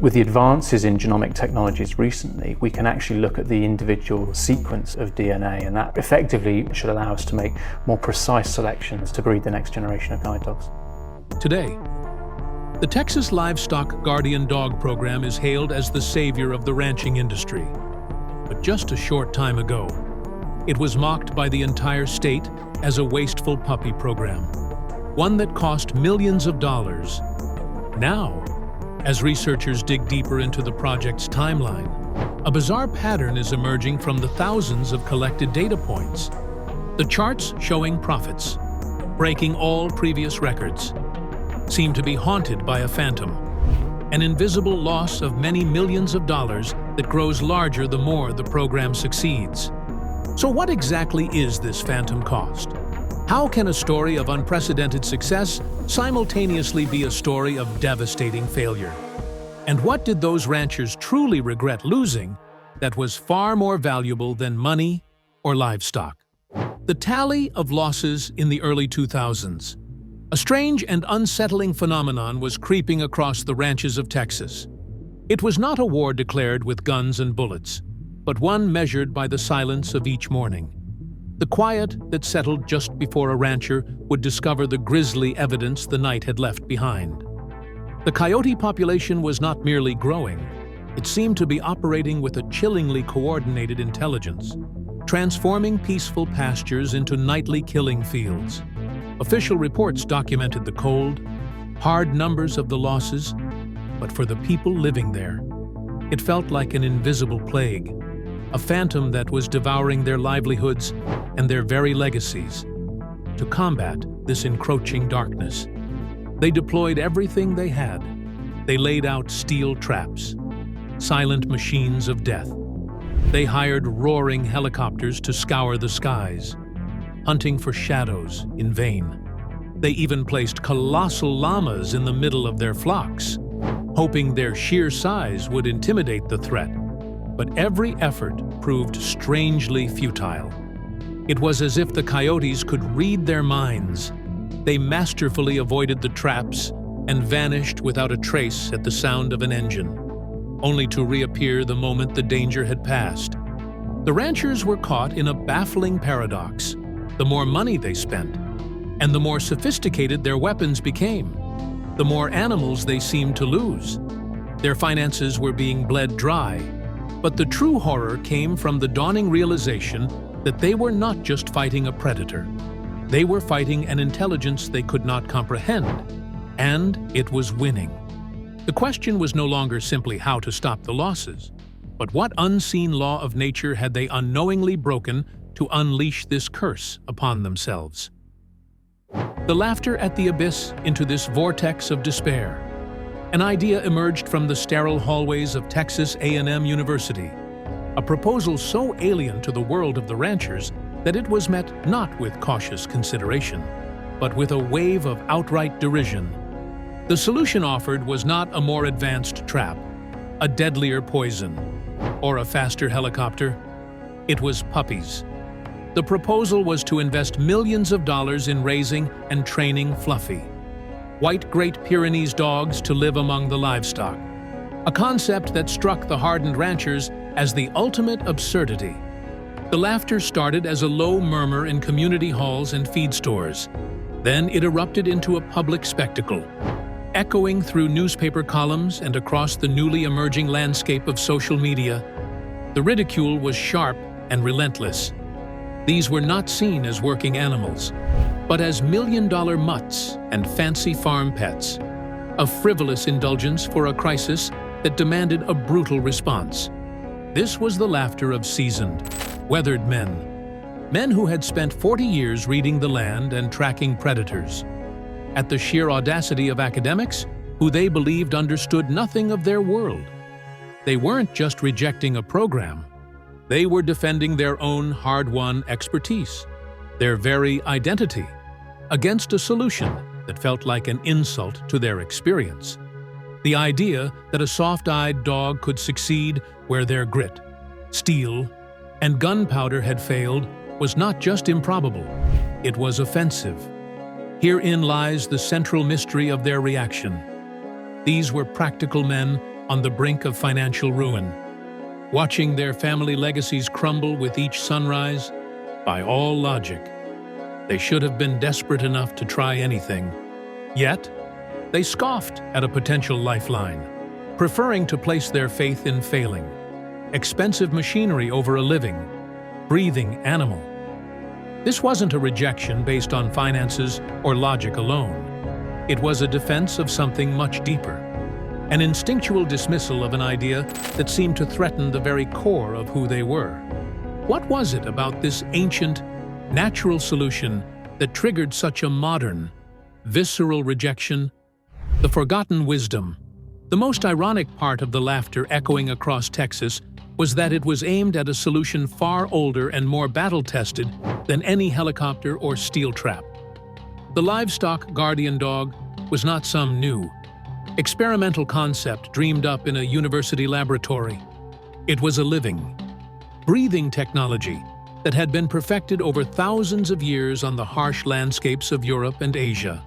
With the advances in genomic technologies recently, we can actually look at the individual sequence of DNA, and that effectively should allow us to make more precise selections to breed the next generation of guide dogs. Today, the Texas Livestock Guardian Dog program is hailed as the savior of the ranching industry. But just a short time ago, it was mocked by the entire state as a wasteful puppy program, one that cost millions of dollars. Now, as researchers dig deeper into the project's timeline, a bizarre pattern is emerging from the thousands of collected data points. The charts showing profits, breaking all previous records, seem to be haunted by a phantom, an invisible loss of many millions of dollars that grows larger the more the program succeeds. So what exactly is this phantom cost? How can a story of unprecedented success simultaneously be a story of devastating failure? And what did those ranchers truly regret losing that was far more valuable than money or livestock? The tally of losses in the early 2000s. A strange and unsettling phenomenon was creeping across the ranches of Texas. It was not a war declared with guns and bullets, but one measured by the silence of each morning. The quiet that settled just before a rancher would discover the grisly evidence the night had left behind. The coyote population was not merely growing, it seemed to be operating with a chillingly coordinated intelligence, transforming peaceful pastures into nightly killing fields. Official reports documented the cold, hard numbers of the losses, but for the people living there, it felt like an invisible plague, a phantom that was devouring their livelihoods and their very legacies. To combat this encroaching darkness, they deployed everything they had. They laid out steel traps, silent machines of death. They hired roaring helicopters to scour the skies, hunting for shadows in vain. They even placed colossal llamas in the middle of their flocks, hoping their sheer size would intimidate the threat. But every effort proved strangely futile. It was as if the coyotes could read their minds. They masterfully avoided the traps and vanished without a trace at the sound of an engine, only to reappear the moment the danger had passed. The ranchers were caught in a baffling paradox. The more money they spent, and the more sophisticated their weapons became, the more animals they seemed to lose. Their finances were being bled dry. But the true horror came from the dawning realization that they were not just fighting a predator. They were fighting an intelligence they could not comprehend, and it was winning. The question was no longer simply how to stop the losses, but what unseen law of nature had they unknowingly broken to unleash this curse upon themselves? The laughter at the abyss into this vortex of despair. An idea emerged from the sterile hallways of Texas A&M University, a proposal so alien to the world of the ranchers that it was met not with cautious consideration, but with a wave of outright derision. The solution offered was not a more advanced trap, a deadlier poison, or a faster helicopter. It was puppies. The proposal was to invest millions of dollars in raising and training Fluffy, white Great Pyrenees dogs to live among the livestock, a concept that struck the hardened ranchers as the ultimate absurdity. The laughter started as a low murmur in community halls and feed stores. Then it erupted into a public spectacle, echoing through newspaper columns and across the newly emerging landscape of social media. The ridicule was sharp and relentless. These were not seen as working animals, but as million-dollar mutts and fancy farm pets, a frivolous indulgence for a crisis that demanded a brutal response. This was the laughter of seasoned, weathered men who had spent 40 years reading the land and tracking predators. At the sheer audacity of academics, who they believed understood nothing of their world. They weren't just rejecting a program. They were defending their own hard-won expertise, their very identity, against a solution that felt like an insult to their experience. The idea that a soft-eyed dog could succeed where their grit, steel, and gunpowder had failed was not just improbable, it was offensive. Herein lies the central mystery of their reaction. These were practical men on the brink of financial ruin. Watching their family legacies crumble with each sunrise, by all logic, they should have been desperate enough to try anything. Yet, they scoffed at a potential lifeline, preferring to place their faith in failing, expensive machinery over a living, breathing animal. This wasn't a rejection based on finances or logic alone. It was a defense of something much deeper, an instinctual dismissal of an idea that seemed to threaten the very core of who they were. What was it about this ancient, natural solution that triggered such a modern, visceral rejection? The forgotten wisdom. The most ironic part of the laughter echoing across Texas was that it was aimed at a solution far older and more battle-tested than any helicopter or steel trap. The Livestock Guardian Dog was not some new, experimental concept dreamed up in a university laboratory. It was a living, breathing technology that had been perfected over thousands of years on the harsh landscapes of Europe and Asia.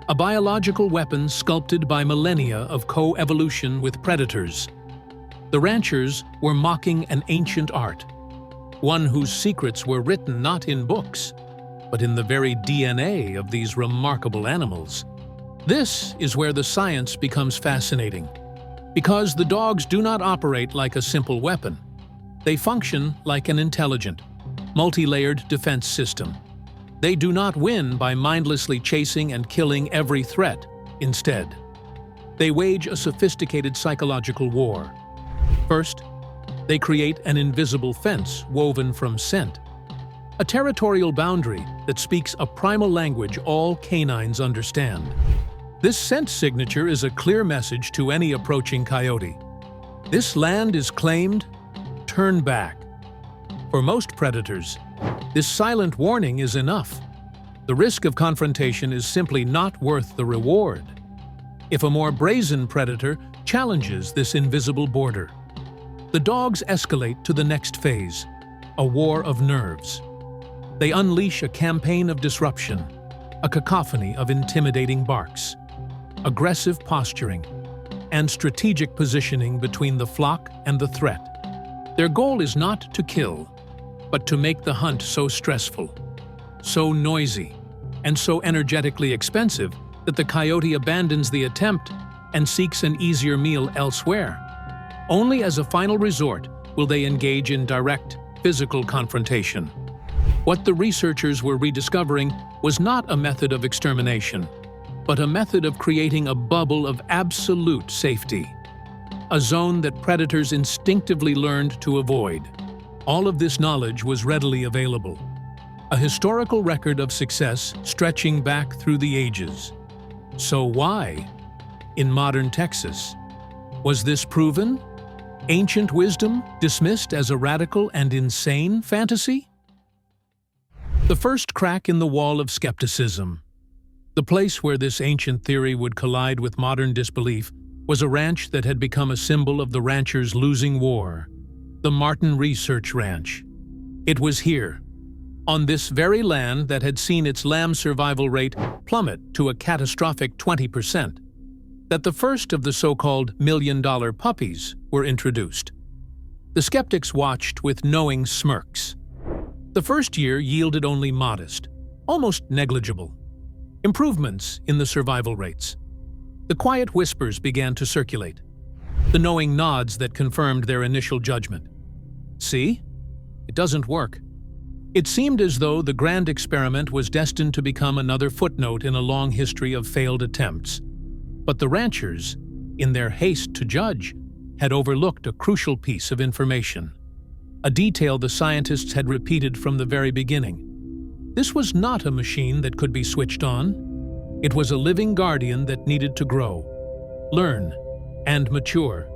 A biological weapon sculpted by millennia of co-evolution with predators. The ranchers were mocking an ancient art, one whose secrets were written not in books, but in the very DNA of these remarkable animals. This is where the science becomes fascinating, because the dogs do not operate like a simple weapon. They function like an intelligent, multi-layered defense system. They do not win by mindlessly chasing and killing every threat. Instead, they wage a sophisticated psychological war. First, they create an invisible fence woven from scent, a territorial boundary that speaks a primal language all canines understand. This scent signature is a clear message to any approaching coyote. This land is claimed, turn back. For most predators, this silent warning is enough. The risk of confrontation is simply not worth the reward. If a more brazen predator challenges this invisible border, the dogs escalate to the next phase, a war of nerves. They unleash a campaign of disruption, a cacophony of intimidating barks, aggressive posturing, and strategic positioning between the flock and the threat. Their goal is not to kill, but to make the hunt so stressful, so noisy, and so energetically expensive that the coyote abandons the attempt and seeks an easier meal elsewhere. Only as a final resort will they engage in direct, physical confrontation. What the researchers were rediscovering was not a method of extermination, but a method of creating a bubble of absolute safety, a zone that predators instinctively learned to avoid. All of this knowledge was readily available, a historical record of success stretching back through the ages. So why, in modern Texas, was this proven? Ancient wisdom dismissed as a radical and insane fantasy? The first crack in the wall of skepticism. The place where this ancient theory would collide with modern disbelief was a ranch that had become a symbol of the ranchers' losing war, the Martin Research Ranch. It was here, on this very land that had seen its lamb survival rate plummet to a catastrophic 20%, that the first of the so-called million-dollar puppies were introduced. The skeptics watched with knowing smirks. The first year yielded only modest, almost negligible, improvements in the survival rates. The quiet whispers began to circulate, the knowing nods that confirmed their initial judgment. See? It doesn't work. It seemed as though the grand experiment was destined to become another footnote in a long history of failed attempts. But the ranchers, in their haste to judge, had overlooked a crucial piece of information, a detail the scientists had repeated from the very beginning. This was not a machine that could be switched on. It was a living guardian that needed to grow, learn, and mature.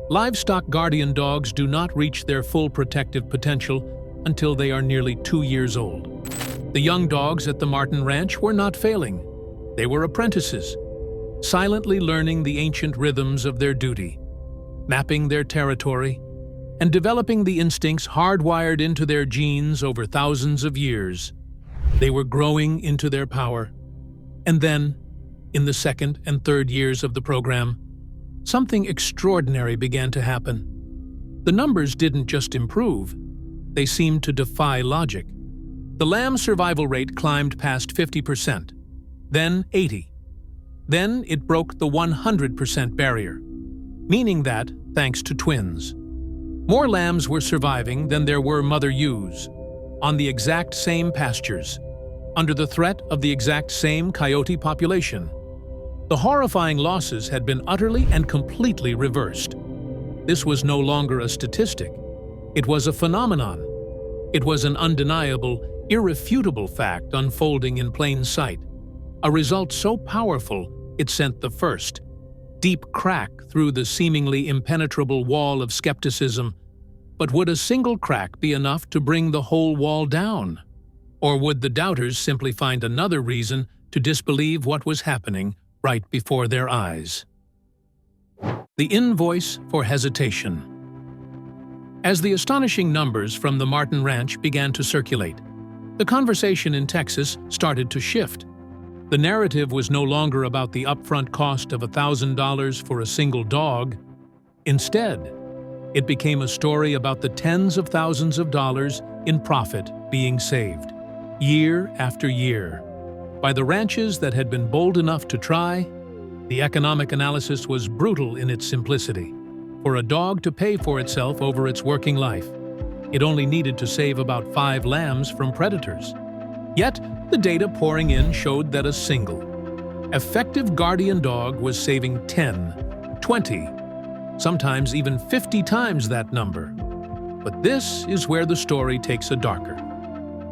Livestock guardian dogs do not reach their full protective potential until they are nearly 2 years old. The young dogs at the Martin Ranch were not failing. They were apprentices, silently learning the ancient rhythms of their duty, mapping their territory, and developing the instincts hardwired into their genes over thousands of years. They were growing into their power. And then, in the second and third years of the program, something extraordinary began to happen. The numbers didn't just improve, they seemed to defy logic. The lamb survival rate climbed past 50%, then 80%. Then it broke the 100% barrier, meaning that, thanks to twins, more lambs were surviving than there were mother ewes, on the exact same pastures, under the threat of the exact same coyote population. The horrifying losses had been utterly and completely reversed. This was no longer a statistic. It was a phenomenon. It was an undeniable, irrefutable fact unfolding in plain sight. A result so powerful it sent the first, deep crack through the seemingly impenetrable wall of skepticism. But would a single crack be enough to bring the whole wall down? Or would the doubters simply find another reason to disbelieve what was happening right before their eyes? The invoice for hesitation. As the astonishing numbers from the Martin Ranch began to circulate, the conversation in Texas started to shift. The narrative was no longer about the upfront cost of $1,000 for a single dog. Instead, it became a story about the tens of thousands of dollars in profit being saved, year after year, by the ranches that had been bold enough to try. The economic analysis was brutal in its simplicity. For a dog to pay for itself over its working life, it only needed to save about 5 lambs from predators. Yet, the data pouring in showed that a single, effective guardian dog was saving 10, 20, sometimes even 50 times that number. But this is where the story takes a darker,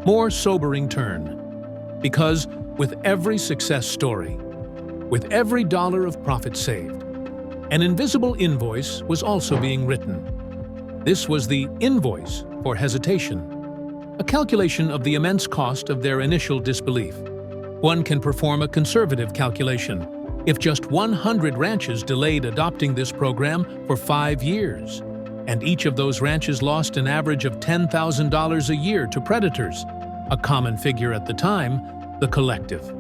more sobering turn. Because with every success story, with every dollar of profit saved, an invisible invoice was also being written. This was the invoice for hesitation, a calculation of the immense cost of their initial disbelief. One can perform a conservative calculation. If just 100 ranches delayed adopting this program for 5 years, and each of those ranches lost an average of $10,000 a year to predators, a common figure at the time, the collective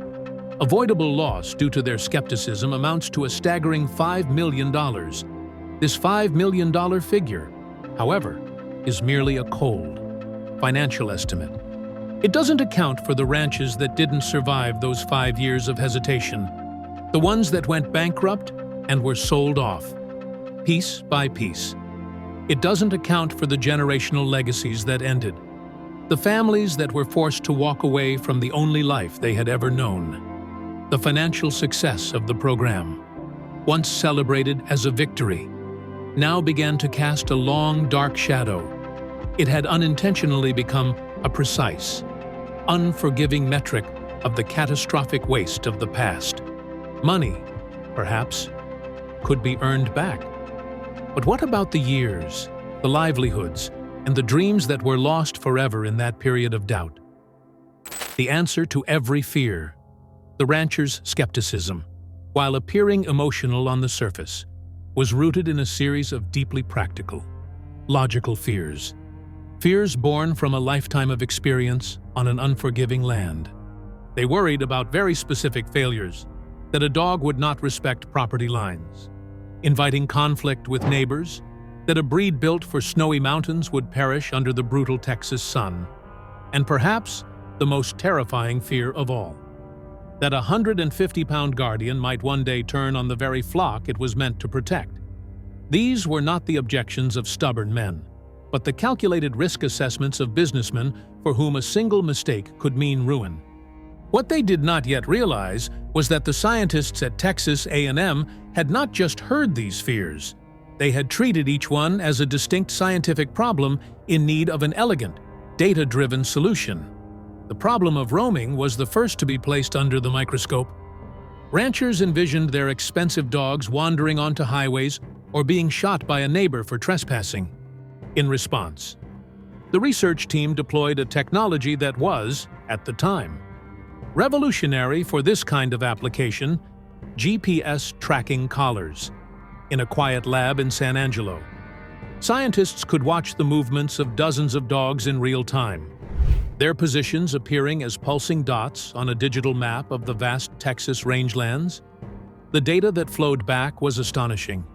avoidable loss due to their skepticism amounts to a staggering $5 million. This $5 million figure, however, is merely a cold, financial estimate. It doesn't account for the ranches that didn't survive those 5 years of hesitation, the ones that went bankrupt and were sold off, piece by piece. It doesn't account for the generational legacies that ended, the families that were forced to walk away from the only life they had ever known. The financial success of the program, once celebrated as a victory, now began to cast a long, dark shadow. It had unintentionally become a precise, unforgiving metric of the catastrophic waste of the past. Money, perhaps, could be earned back. But what about the years, the livelihoods, and the dreams that were lost forever in that period of doubt? The answer to every fear, the rancher's skepticism, while appearing emotional on the surface, was rooted in a series of deeply practical, logical fears. Fears born from a lifetime of experience on an unforgiving land. They worried about very specific failures, that a dog would not respect property lines, inviting conflict with neighbors, that a breed built for snowy mountains would perish under the brutal Texas sun, and perhaps the most terrifying fear of all, that a 150-pound guardian might one day turn on the very flock it was meant to protect. These were not the objections of stubborn men, but the calculated risk assessments of businessmen for whom a single mistake could mean ruin. What they did not yet realize was that the scientists at Texas A&M had not just heard these fears. They had treated each one as a distinct scientific problem in need of an elegant, data-driven solution. The problem of roaming was the first to be placed under the microscope. Ranchers envisioned their expensive dogs wandering onto highways or being shot by a neighbor for trespassing. In response, the research team deployed a technology that was, at the time, revolutionary for this kind of application: GPS tracking collars. In a quiet lab in San Angelo, scientists could watch the movements of dozens of dogs in real time, their positions appearing as pulsing dots on a digital map of the vast Texas rangelands. The data that flowed back was astonishing.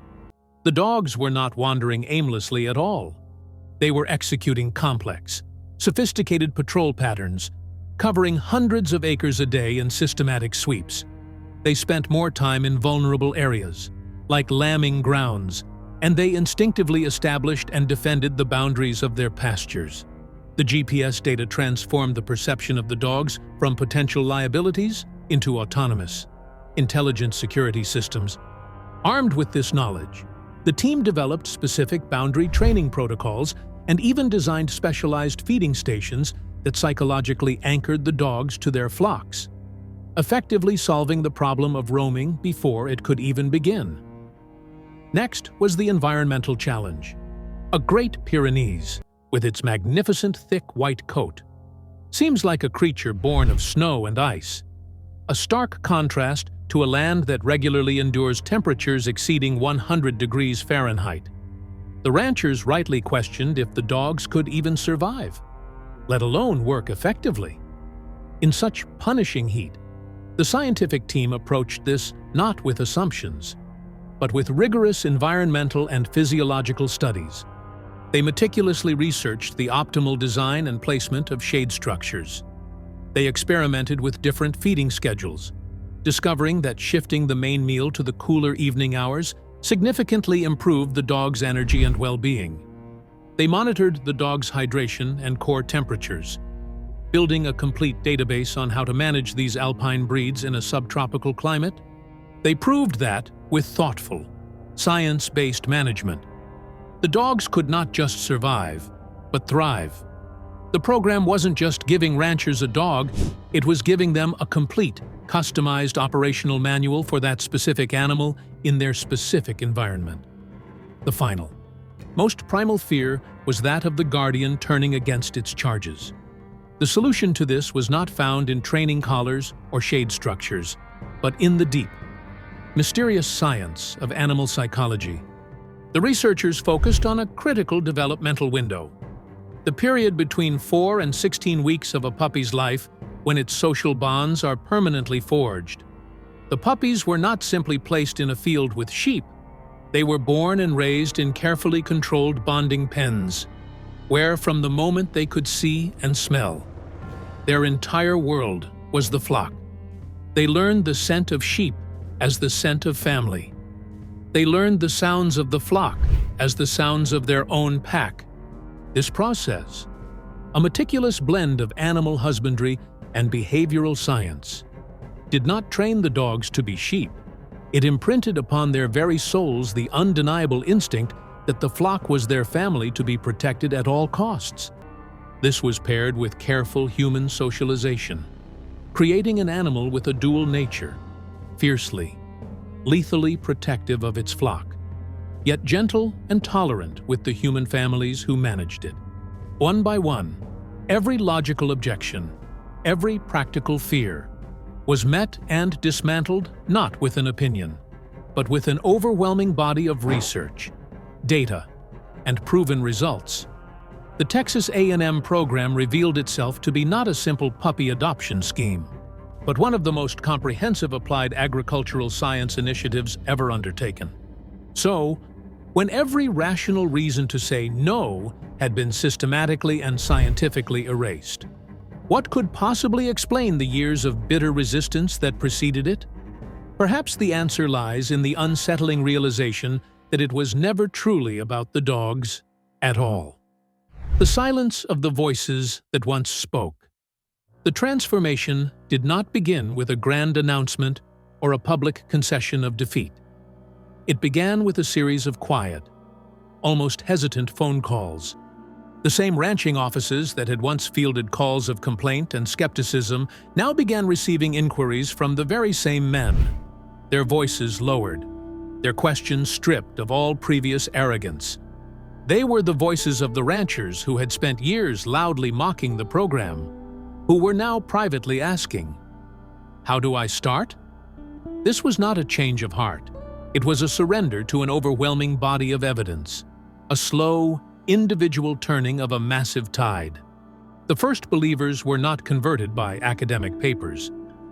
The dogs were not wandering aimlessly at all. They were executing complex, sophisticated patrol patterns, covering hundreds of acres a day in systematic sweeps. They spent more time in vulnerable areas, like lambing grounds, and they instinctively established and defended the boundaries of their pastures. The GPS data transformed the perception of the dogs from potential liabilities into autonomous, intelligent security systems. Armed with this knowledge, the team developed specific boundary training protocols and even designed specialized feeding stations that psychologically anchored the dogs to their flocks, effectively solving the problem of roaming before it could even begin. Next was the environmental challenge. A Great Pyrenees, with its magnificent thick white coat, seems like a creature born of snow and ice, a stark contrast to a land that regularly endures temperatures exceeding 100 degrees Fahrenheit. The ranchers rightly questioned if the dogs could even survive, let alone work effectively. In such punishing heat, the scientific team approached this not with assumptions, but with rigorous environmental and physiological studies. They meticulously researched the optimal design and placement of shade structures. They experimented with different feeding schedules, discovering that shifting the main meal to the cooler evening hours significantly improved the dog's energy and well-being. They monitored the dog's hydration and core temperatures, building a complete database on how to manage these alpine breeds in a subtropical climate. They proved that, with thoughtful, science-based management, the dogs could not just survive, but thrive. The program wasn't just giving ranchers a dog, it was giving them a complete, customized operational manual for that specific animal in their specific environment. The final, most primal fear was that of the Guardian turning against its charges. The solution to this was not found in training collars or shade structures, but in the deep, mysterious science of animal psychology. The researchers focused on a critical developmental window, the period between 4 and 16 weeks of a puppy's life when its social bonds are permanently forged. The puppies were not simply placed in a field with sheep. They were born and raised in carefully controlled bonding pens, where from the moment they could see and smell, their entire world was the flock. They learned the scent of sheep as the scent of family. They learned the sounds of the flock as the sounds of their own pack. This process, a meticulous blend of animal husbandry and behavioral science, did not train the dogs to be sheep. It imprinted upon their very souls the undeniable instinct that the flock was their family to be protected at all costs. This was paired with careful human socialization, creating an animal with a dual nature, fiercely, lethally protective of its flock, yet gentle and tolerant with the human families who managed it. One by one, every logical objection, every practical fear, was met and dismantled not with an opinion, but with an overwhelming body of research, data, and proven results. The Texas A&M program revealed itself to be not a simple puppy adoption scheme, but one of the most comprehensive applied agricultural science initiatives ever undertaken. So, when every rational reason to say no had been systematically and scientifically erased, what could possibly explain the years of bitter resistance that preceded it? Perhaps the answer lies in the unsettling realization that it was never truly about the dogs at all. The silence of the voices that once spoke. The transformation did not begin with a grand announcement or a public concession of defeat. It began with a series of quiet, almost hesitant phone calls. The same ranching offices that had once fielded calls of complaint and skepticism now began receiving inquiries from the very same men, their voices lowered, their questions stripped of all previous arrogance. They were the voices of the ranchers who had spent years loudly mocking the program, who were now privately asking, "How do I start?" This was not a change of heart. It was a surrender to an overwhelming body of evidence, a slow, individual turning of a massive tide. The first believers were not converted by academic papers,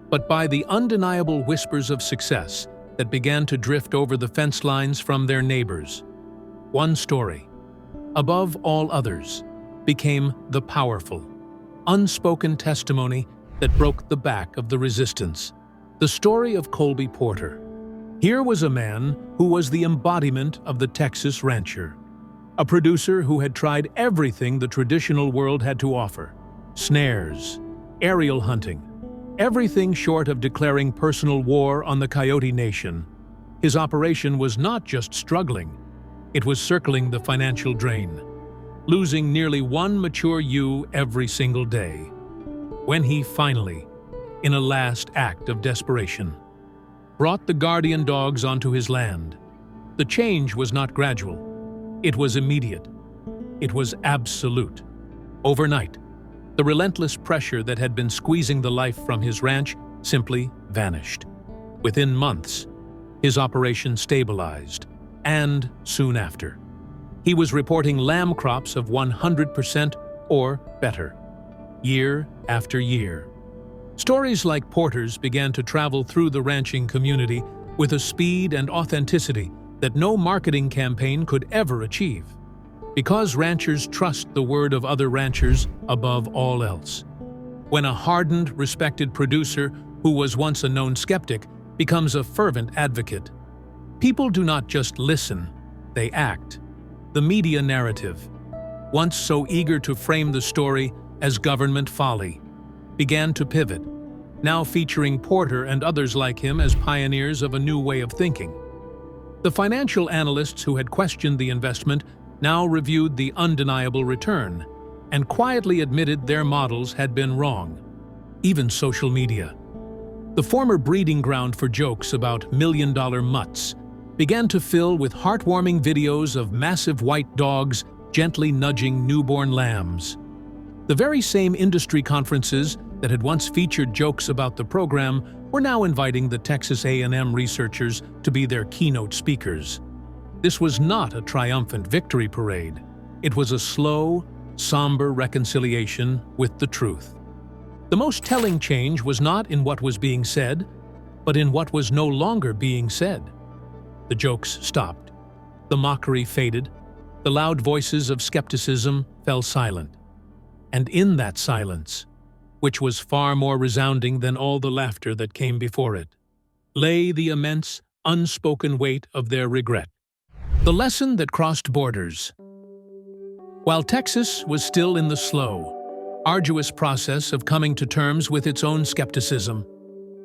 but by the undeniable whispers of success that began to drift over the fence lines from their neighbors. One story, above all others, became the powerful, unspoken testimony that broke the back of the resistance. The story of Colby Porter. Here was a man who was the embodiment of the Texas rancher, a producer who had tried everything the traditional world had to offer: snares, aerial hunting, everything short of declaring personal war on the Coyote Nation. His operation was not just struggling, it was circling the financial drain, losing nearly one mature ewe every single day. When he finally, in a last act of desperation, brought the guardian dogs onto his land, the change was not gradual. It was immediate. It was absolute. Overnight, the relentless pressure that had been squeezing the life from his ranch simply vanished. Within months, his operation stabilized, and soon after, he was reporting lamb crops of 100% or better, year after year. Stories like Porter's began to travel through the ranching community with a speed and authenticity that no marketing campaign could ever achieve, because ranchers trust the word of other ranchers above all else. When a hardened, respected producer who was once a known skeptic becomes a fervent advocate, people do not just listen, they act. The media narrative, once so eager to frame the story as government folly, began to pivot, now featuring Porter and others like him as pioneers of a new way of thinking. The financial analysts who had questioned the investment now reviewed the undeniable return and quietly admitted their models had been wrong. Even social media, the former breeding ground for jokes about million-dollar mutts, began to fill with heartwarming videos of massive white dogs gently nudging newborn lambs. The very same industry conferences that had once featured jokes about the program were now inviting the Texas A&M researchers to be their keynote speakers. This was not a triumphant victory parade. It was a slow, somber reconciliation with the truth. The most telling change was not in what was being said, but in what was no longer being said. The jokes stopped. The mockery faded. The loud voices of skepticism fell silent. And in that silence, which was far more resounding than all the laughter that came before it, lay the immense, unspoken weight of their regret. The lesson that crossed borders. While Texas was still in the slow, arduous process of coming to terms with its own skepticism,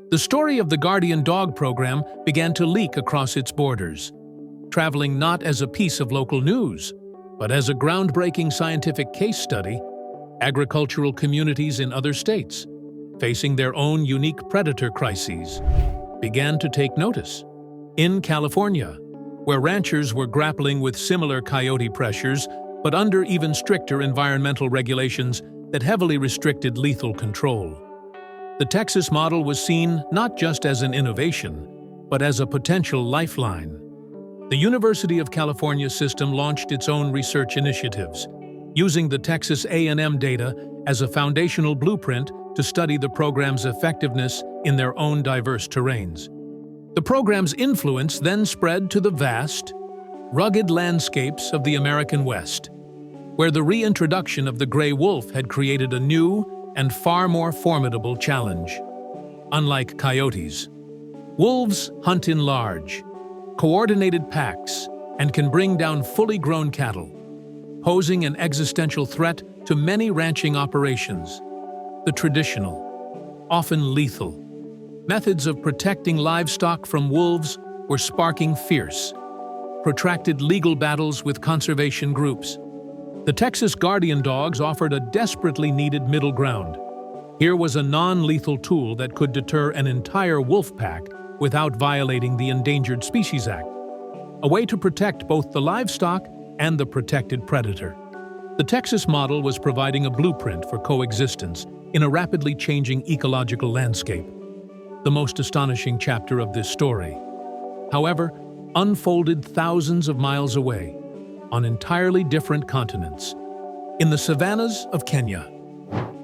the story of the Guardian Dog program began to leak across its borders, traveling not as a piece of local news, but as a groundbreaking scientific case study. Agricultural communities in other states, facing their own unique predator crises, began to take notice. In California, where ranchers were grappling with similar coyote pressures, but under even stricter environmental regulations that heavily restricted lethal control, the Texas model was seen not just as an innovation, but as a potential lifeline. The University of California system launched its own research initiatives, using the Texas A&M data as a foundational blueprint to study the program's effectiveness in their own diverse terrains. The program's influence then spread to the vast, rugged landscapes of the American West, where the reintroduction of the gray wolf had created a new and far more formidable challenge. Unlike coyotes, wolves hunt in large, coordinated packs and can bring down fully grown cattle, posing an existential threat to many ranching operations. The traditional, often lethal, methods of protecting livestock from wolves were sparking fierce, protracted legal battles with conservation groups. The Texas Guardian Dogs offered a desperately needed middle ground. Here was a non-lethal tool that could deter an entire wolf pack without violating the Endangered Species Act, a way to protect both the livestock and the protected predator. The Texas model was providing a blueprint for coexistence in a rapidly changing ecological landscape. The most astonishing chapter of this story, however, unfolded thousands of miles away, on entirely different continents. In the savannas of Kenya,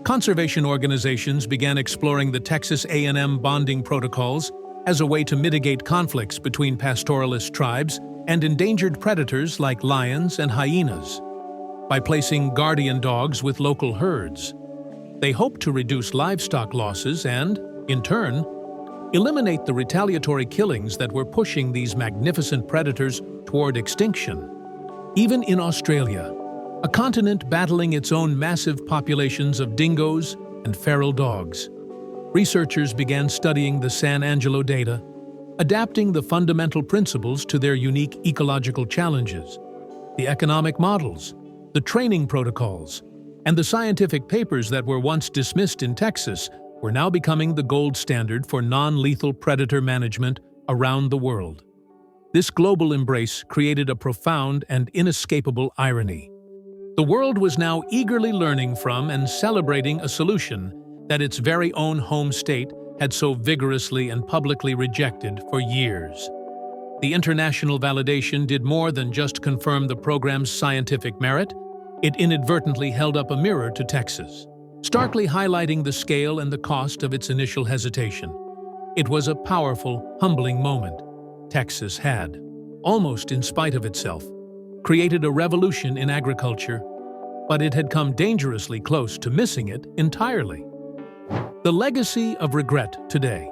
conservation organizations began exploring the Texas A&M bonding protocols, as a way to mitigate conflicts between pastoralist tribes and endangered predators like lions and hyenas. By placing guardian dogs with local herds, they hope to reduce livestock losses and, in turn, eliminate the retaliatory killings that were pushing these magnificent predators toward extinction. Even in Australia, a continent battling its own massive populations of dingoes and feral dogs, researchers began studying the San Angelo data, adapting the fundamental principles to their unique ecological challenges. The economic models, the training protocols, and the scientific papers that were once dismissed in Texas were now becoming the gold standard for non-lethal predator management around the world. This global embrace created a profound and inescapable irony. The world was now eagerly learning from and celebrating a solution that its very own home state had so vigorously and publicly rejected for years. The international validation did more than just confirm the program's scientific merit. It inadvertently held up a mirror to Texas, starkly highlighting the scale and the cost of its initial hesitation. It was a powerful, humbling moment. Texas had, almost in spite of itself, created a revolution in agriculture, but it had come dangerously close to missing it entirely. The legacy of regret today.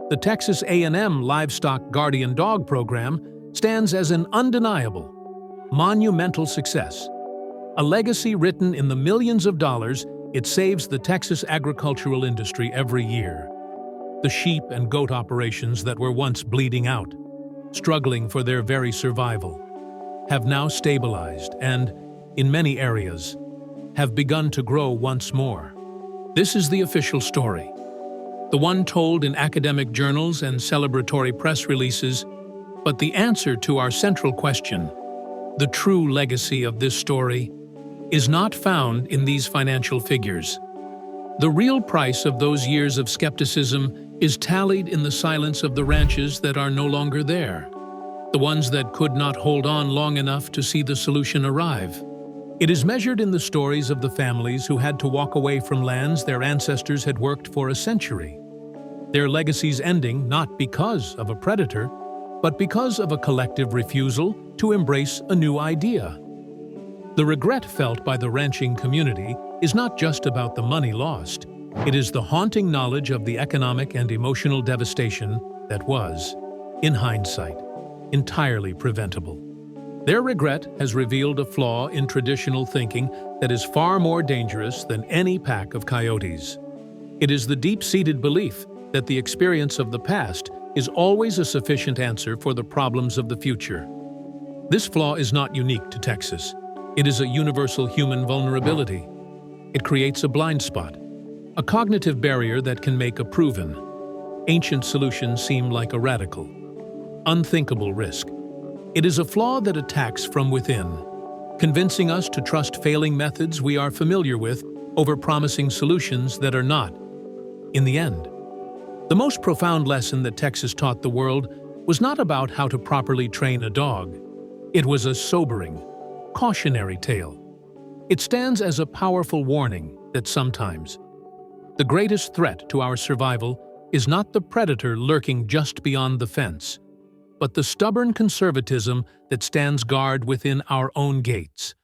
The Texas A&M Livestock Guardian Dog program stands as an undeniable, monumental success. A legacy written in the millions of dollars it saves the Texas agricultural industry every year. The sheep and goat operations that were once bleeding out, struggling for their very survival, have now stabilized and, in many areas, have begun to grow once more. This is the official story, the one told in academic journals and celebratory press releases, but the answer to our central question, the true legacy of this story, is not found in these financial figures. The real price of those years of skepticism is tallied in the silence of the ranches that are no longer there, the ones that could not hold on long enough to see the solution arrive. It is measured in the stories of the families who had to walk away from lands their ancestors had worked for a century, their legacies ending not because of a predator, but because of a collective refusal to embrace a new idea. The regret felt by the ranching community is not just about the money lost. It is the haunting knowledge of the economic and emotional devastation that was, in hindsight, entirely preventable. Their regret has revealed a flaw in traditional thinking that is far more dangerous than any pack of coyotes. It is the deep-seated belief that the experience of the past is always a sufficient answer for the problems of the future. This flaw is not unique to Texas. It is a universal human vulnerability. It creates a blind spot, a cognitive barrier that can make a proven, ancient solution seem like a radical, unthinkable risk. It is a flaw that attacks from within, convincing us to trust failing methods we are familiar with over promising solutions that are not. In the end, the most profound lesson that Texas taught the world was not about how to properly train a dog. It was a sobering, cautionary tale. It stands as a powerful warning that sometimes the greatest threat to our survival is not the predator lurking just beyond the fence, but the stubborn conservatism that stands guard within our own gates.